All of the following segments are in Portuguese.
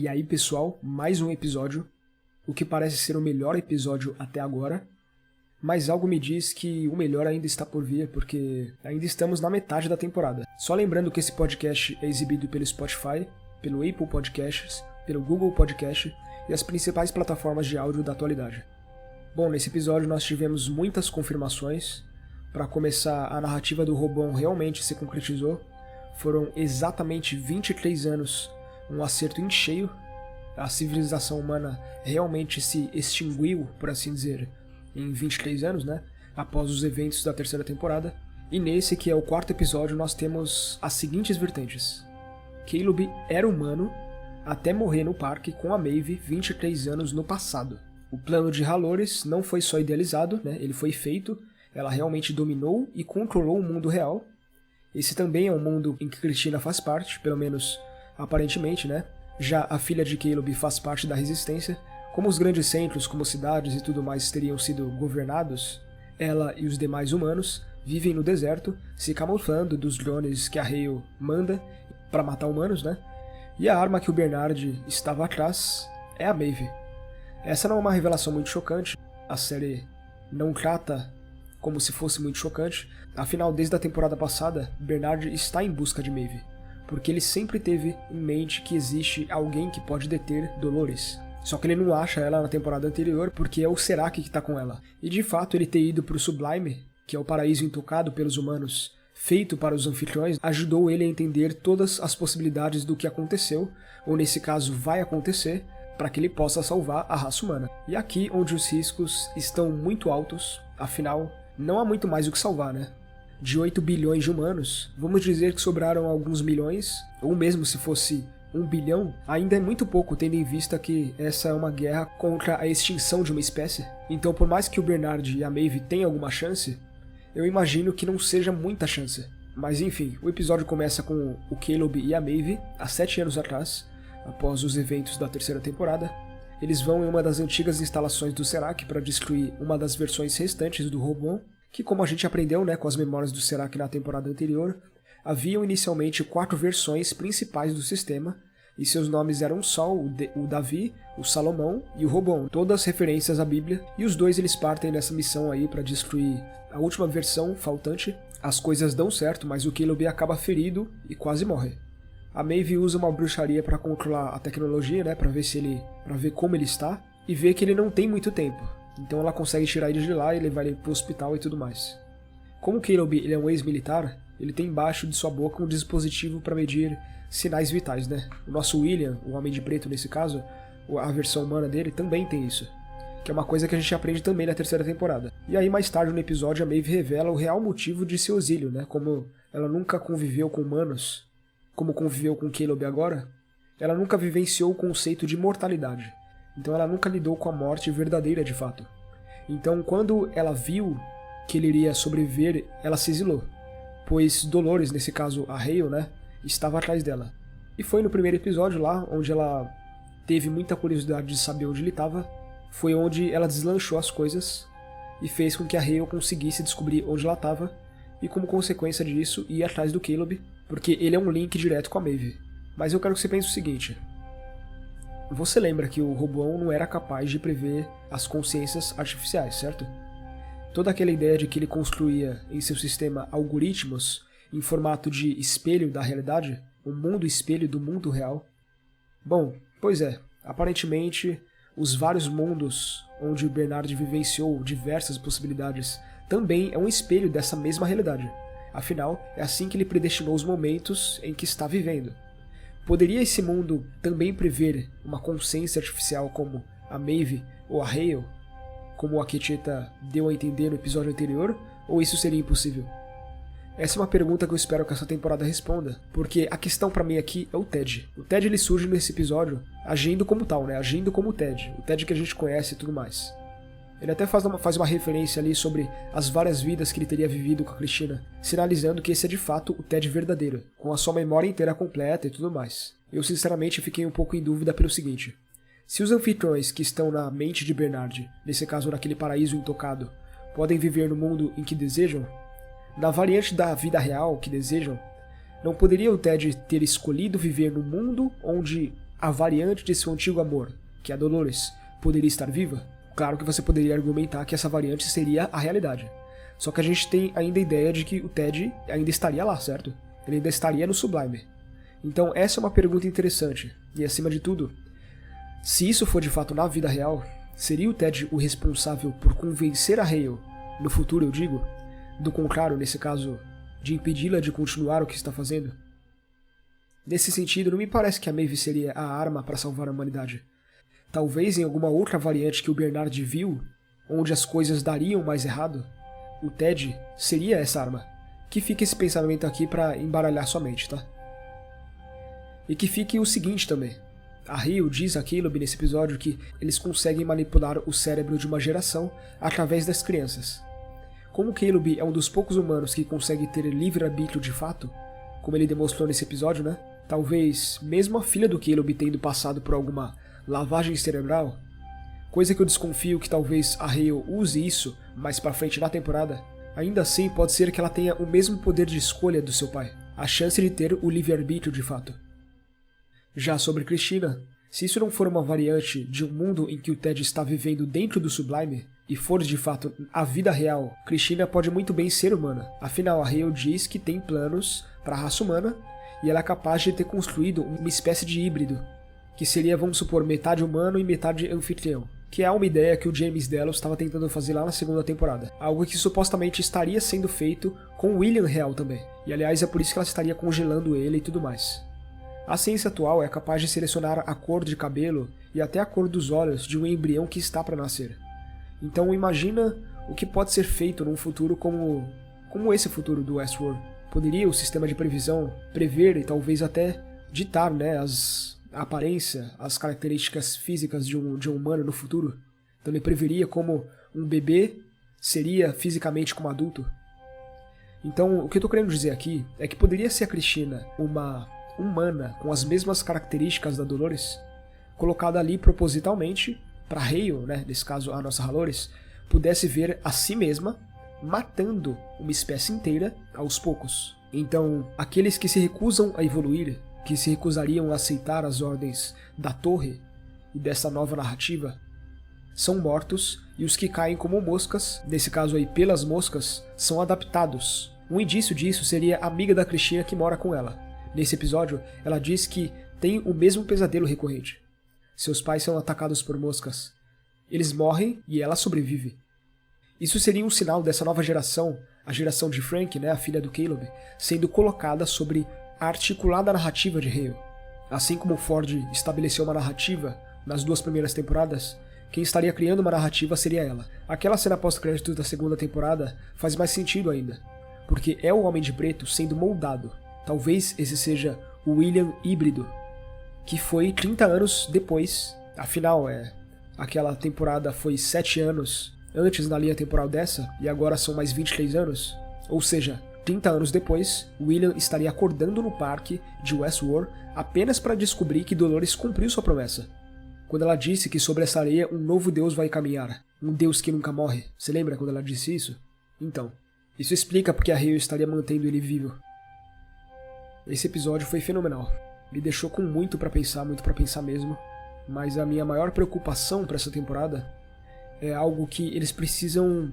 E aí, pessoal, mais um episódio, o que parece ser o melhor episódio até agora, mas algo me diz que o melhor ainda está por vir, porque ainda estamos na metade da temporada. Só lembrando que esse podcast é exibido pelo Spotify, pelo Apple Podcasts, pelo Google Podcast e as principais plataformas de áudio da atualidade. Bom, nesse episódio nós tivemos muitas confirmações. Para começar, a narrativa do Robão realmente se concretizou. Foram exatamente 23 anos, um acerto em cheio. A civilização humana realmente se extinguiu, por assim dizer, em 23 anos, né? Após os eventos da terceira temporada. E nesse, que é o quarto episódio, nós temos as seguintes vertentes. Caleb era humano até morrer no parque com a Maeve 23 anos no passado. O plano de Halores não foi só idealizado, né? Ele foi feito. Ela realmente dominou e controlou o mundo real. Esse também é um mundo em que Cristina faz parte, pelo menos aparentemente, né? Já a filha de Caleb faz parte da resistência. Como os grandes centros, como cidades e tudo mais teriam sido governados, ela e os demais humanos vivem no deserto, se camuflando dos drones que a Hale manda para matar humanos, né? E a arma que o Bernard estava atrás é a Maeve. Essa não é uma revelação muito chocante, a série não trata como se fosse muito chocante, afinal, desde a temporada passada, Bernard está em busca de Maeve, porque ele sempre teve em mente que existe alguém que pode deter Dolores. Só que ele não acha ela na temporada anterior, porque é o Serac que está com ela. E de fato, ele ter ido para o Sublime, que é o paraíso intocado pelos humanos, feito para os anfitriões, ajudou ele a entender todas as possibilidades do que aconteceu, ou nesse caso vai acontecer, para que ele possa salvar a raça humana. E aqui onde os riscos estão muito altos, afinal, não há muito mais o que salvar, né? De 8 bilhões de humanos, vamos dizer que sobraram alguns milhões, ou mesmo se fosse 1 bilhão, ainda é muito pouco, tendo em vista que essa é uma guerra contra a extinção de uma espécie. Então, por mais que o Bernard e a Maeve tenham alguma chance, eu imagino que não seja muita chance. Mas enfim, o episódio começa com o Caleb e a Maeve, há 7 anos atrás, após os eventos da terceira temporada. Eles vão em uma das antigas instalações do Serac para destruir uma das versões restantes do Robon, que, como a gente aprendeu, né, com as memórias do Serac na temporada anterior, haviam inicialmente 4 versões principais do sistema, e seus nomes eram Sol, o Davi, o Salomão e o Robon, todas referências à Bíblia, e os dois eles partem nessa missão aí para destruir a última versão faltante. As coisas dão certo, mas o Caleb acaba ferido e quase morre. A Maeve usa uma bruxaria para controlar a tecnologia, né, para ver como ele está, e vê que ele não tem muito tempo. Então ela consegue tirar ele de lá e levar ele pro hospital e tudo mais. Como o Caleb ele é um ex-militar, ele tem embaixo de sua boca um dispositivo para medir sinais vitais, né? O nosso William, o Homem de Preto nesse caso, a versão humana dele também tem isso, que é uma coisa que a gente aprende também na terceira temporada. E aí mais tarde no episódio a Maeve revela o real motivo de seu exílio, né? Como ela nunca conviveu com humanos, como conviveu com Caleb agora, ela nunca vivenciou o conceito de mortalidade. Então ela nunca lidou com a morte verdadeira de fato. Então quando ela viu que ele iria sobreviver, ela se exilou, pois Dolores, nesse caso a Hale, né, estava atrás dela. E foi no primeiro episódio lá, onde ela teve muita curiosidade de saber onde ele estava, foi onde ela deslanchou as coisas e fez com que a Hale conseguisse descobrir onde ela estava e, como consequência disso, ir atrás do Caleb, porque ele é um link direto com a Maeve. Mas eu quero que você pense o seguinte. Você lembra que o Robão não era capaz de prever as consciências artificiais, certo? Toda aquela ideia de que ele construía em seu sistema algoritmos em formato de espelho da realidade, um mundo espelho do mundo real. Bom, pois é, aparentemente os vários mundos onde o Bernard vivenciou diversas possibilidades também é um espelho dessa mesma realidade. Afinal, é assim que ele predestinou os momentos em que está vivendo. Poderia esse mundo também prever uma consciência artificial como a Maeve ou a Hale, como a Ketcheta deu a entender no episódio anterior, ou isso seria impossível? Essa é uma pergunta que eu espero que essa temporada responda, porque a questão pra mim aqui é o Ted. O Ted ele surge nesse episódio agindo como tal, né? Agindo como o Ted que a gente conhece e tudo mais. Ele até faz uma referência ali sobre as várias vidas que ele teria vivido com a Cristina, sinalizando que esse é de fato o Ted verdadeiro, com a sua memória inteira completa e tudo mais. Eu sinceramente fiquei um pouco em dúvida pelo seguinte. Se os anfitriões que estão na mente de Bernard, nesse caso naquele paraíso intocado, podem viver no mundo em que desejam, na variante da vida real que desejam, não poderia o Ted ter escolhido viver no mundo onde a variante de seu antigo amor, que é a Dolores, poderia estar viva, claro que você poderia argumentar que essa variante seria a realidade. Só que a gente tem ainda a ideia de que o Ted ainda estaria lá, certo? Ele ainda estaria no Sublime. Então essa é uma pergunta interessante, e acima de tudo, se isso for de fato na vida real, seria o Ted o responsável por convencer a Hale, no futuro eu digo, do contrário, nesse caso, de impedi-la de continuar o que está fazendo? Nesse sentido, não me parece que a Maeve seria a arma para salvar a humanidade. Talvez em alguma outra variante que o Bernard viu, onde as coisas dariam mais errado, o Ted seria essa arma. Que fique esse pensamento aqui para embaralhar sua mente, tá? E que fique o seguinte também. A Hale diz a Caleb nesse episódio que eles conseguem manipular o cérebro de uma geração através das crianças. Como Caleb é um dos poucos humanos que consegue ter livre-arbítrio de fato, como ele demonstrou nesse episódio, né? Talvez, mesmo a filha do Caleb tendo passado por alguma lavagem cerebral, coisa que eu desconfio que talvez a Hale use isso mais pra frente na temporada, ainda assim pode ser que ela tenha o mesmo poder de escolha do seu pai, a chance de ter o livre-arbítrio de fato. Já sobre Christina, se isso não for uma variante de um mundo em que o Ted está vivendo dentro do Sublime, e for de fato a vida real, Christina pode muito bem ser humana. Afinal, a Hale diz que tem planos para a raça humana, e ela é capaz de ter construído uma espécie de híbrido, que seria, vamos supor, metade humano e metade anfitrião, que é uma ideia que o James Delos estava tentando fazer lá na segunda temporada. Algo que supostamente estaria sendo feito com o William real também, e aliás é por isso que ela estaria congelando ele e tudo mais. A ciência atual é capaz de selecionar a cor de cabelo e até a cor dos olhos de um embrião que está para nascer. Então imagina o que pode ser feito num futuro como esse futuro do Westworld. Poderia o sistema de previsão prever e talvez até ditar, né, a aparência, as características físicas de um humano no futuro? Então ele preveria como um bebê seria fisicamente como adulto? Então o que eu estou querendo dizer aqui é que poderia ser a Christina uma humana com as mesmas características da Dolores, colocada ali propositalmente para Hale, né, nesse caso a nossa Dolores, pudesse ver a si mesma matando uma espécie inteira aos poucos. Então, aqueles que se recusam a evoluir, que se recusariam a aceitar as ordens da torre e dessa nova narrativa, são mortos, e os que caem como moscas, nesse caso aí pelas moscas, são adaptados. Um indício disso seria a amiga da Christina que mora com ela. Nesse episódio, ela diz que tem o mesmo pesadelo recorrente. Seus pais são atacados por moscas. Eles morrem e ela sobrevive. Isso seria um sinal dessa nova geração, a geração de Frank, né, a filha do Caleb, sendo colocada sobre a articulada narrativa de Hale. Assim como Ford estabeleceu uma narrativa nas 2 primeiras temporadas, quem estaria criando uma narrativa seria ela. Aquela cena pós-créditos da segunda temporada faz mais sentido ainda, porque é o Homem de Preto sendo moldado. Talvez esse seja o William híbrido, que foi 30 anos depois. Afinal, aquela temporada foi 7 anos antes na linha temporal dessa, e agora são mais 23 anos. Ou seja, 30 anos depois, William estaria acordando no parque de Westworld apenas para descobrir que Dolores cumpriu sua promessa. Quando ela disse que sobre essa areia um novo Deus vai caminhar, um Deus que nunca morre. Você lembra quando ela disse isso? Então, isso explica porque a Hale estaria mantendo ele vivo. Esse episódio foi fenomenal. Me deixou com muito pra pensar mesmo. Mas a minha maior preocupação para essa temporada é algo que eles precisam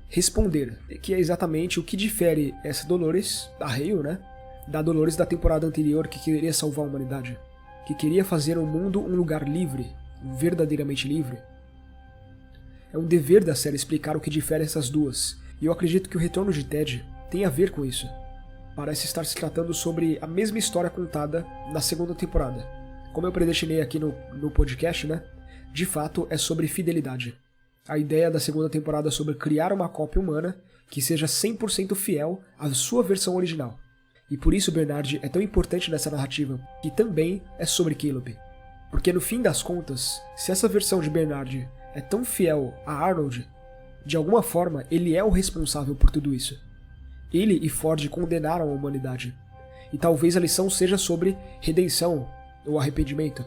responder, que é exatamente o que difere essa Dolores, da Hale, né, da Dolores da temporada anterior, que queria salvar a humanidade, que queria fazer o mundo um lugar livre, verdadeiramente livre. É um dever da série explicar o que difere essas duas, e eu acredito que o retorno de Ted tem a ver com isso. Parece estar se tratando sobre a mesma história contada na segunda temporada. Como eu predestinei aqui no podcast, né? De fato, é sobre fidelidade. A ideia da segunda temporada é sobre criar uma cópia humana que seja 100% fiel à sua versão original. E por isso Bernard é tão importante nessa narrativa, que também é sobre Caleb. Porque no fim das contas, se essa versão de Bernard é tão fiel a Arnold, de alguma forma ele é o responsável por tudo isso. Ele e Ford condenaram a humanidade. E talvez a lição seja sobre redenção ou arrependimento.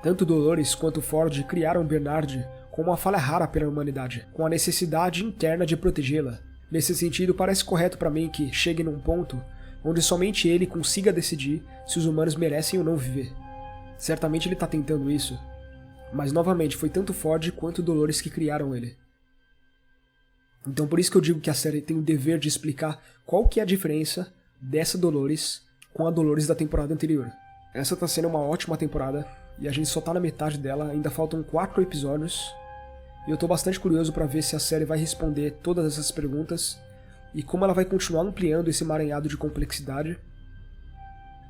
Tanto Dolores quanto Ford criaram Bernard como uma falha rara pela humanidade, com a necessidade interna de protegê-la. Nesse sentido, parece correto para mim que chegue num ponto onde somente ele consiga decidir se os humanos merecem ou não viver. Certamente ele tá tentando isso, mas novamente foi tanto Ford quanto Dolores que criaram ele. Então por isso que eu digo que a série tem o dever de explicar qual que é a diferença dessa Dolores com a Dolores da temporada anterior. Essa tá sendo uma ótima temporada, e a gente só tá na metade dela, ainda faltam 4 episódios, e eu tô bastante curioso pra ver se a série vai responder todas essas perguntas, e como ela vai continuar ampliando esse emaranhado de complexidade.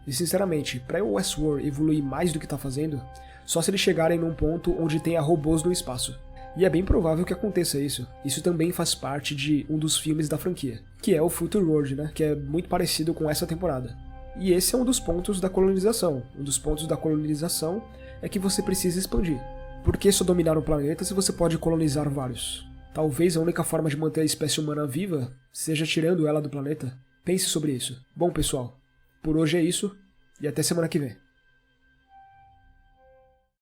E sinceramente, pra o Westworld evoluir mais do que tá fazendo, só se eles chegarem num ponto onde tenha robôs no espaço. E é bem provável que aconteça isso. Isso também faz parte de um dos filmes da franquia, que é o Future World, né? Que é muito parecido com essa temporada. E esse é um dos pontos da colonização. Um dos pontos da colonização é que você precisa expandir. Por que só dominar um planeta se você pode colonizar vários? Talvez a única forma de manter a espécie humana viva seja tirando ela do planeta. Pense sobre isso. Bom, pessoal, por hoje é isso, e até semana que vem.